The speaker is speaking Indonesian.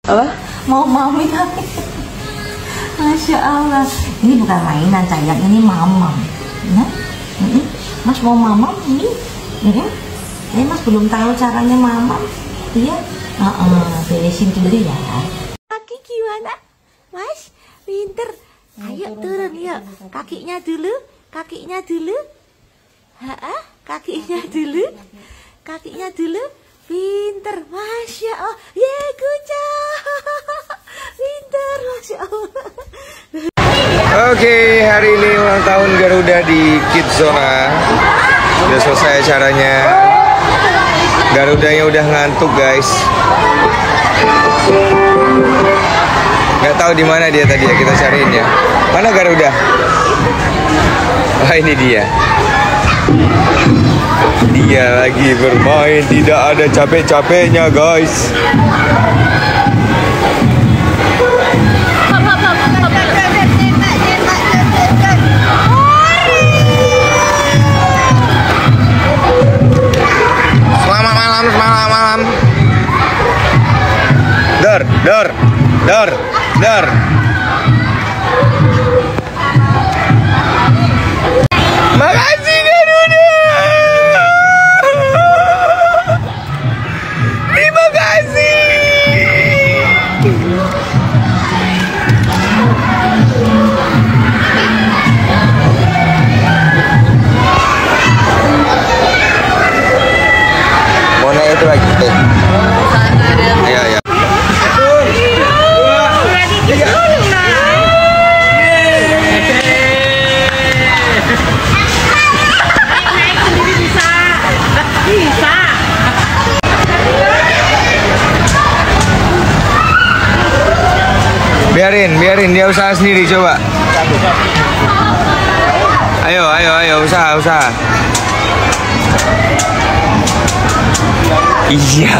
Apa? Mau mami tapi Masya Allah. Ini bukan mainan sayang, ini mamam. Nah, Mas mau mamam ini? Ini Mas belum tahu caranya mamam. Iya? Beresin dulu ya. Kaki gimana? Mas, pinter. Ayo turun yuk. Kakinya dulu. Kakinya dulu. Kakinya dulu. Kakinya dulu. Pinter. Masya Allah. Yeay, kucak. Pinter. Masya Allah. Oke, hari ini ulang tahun Garuda di Kidzona. Udah selesai acaranya. Garudanya udah ngantuk, guys. Gak tahu di mana dia tadi ya, kita cariin ya. Mana Garuda? Wah, ini dia. Dia lagi bermain, tidak ada capek-capeknya, guys. Selamat malam, selamat malam. Dar. Makasih Garuda. Terima kasih. Mau naik itu lagi. Iya. Biarin dia usaha sendiri, coba. Ayo, usaha. Iya.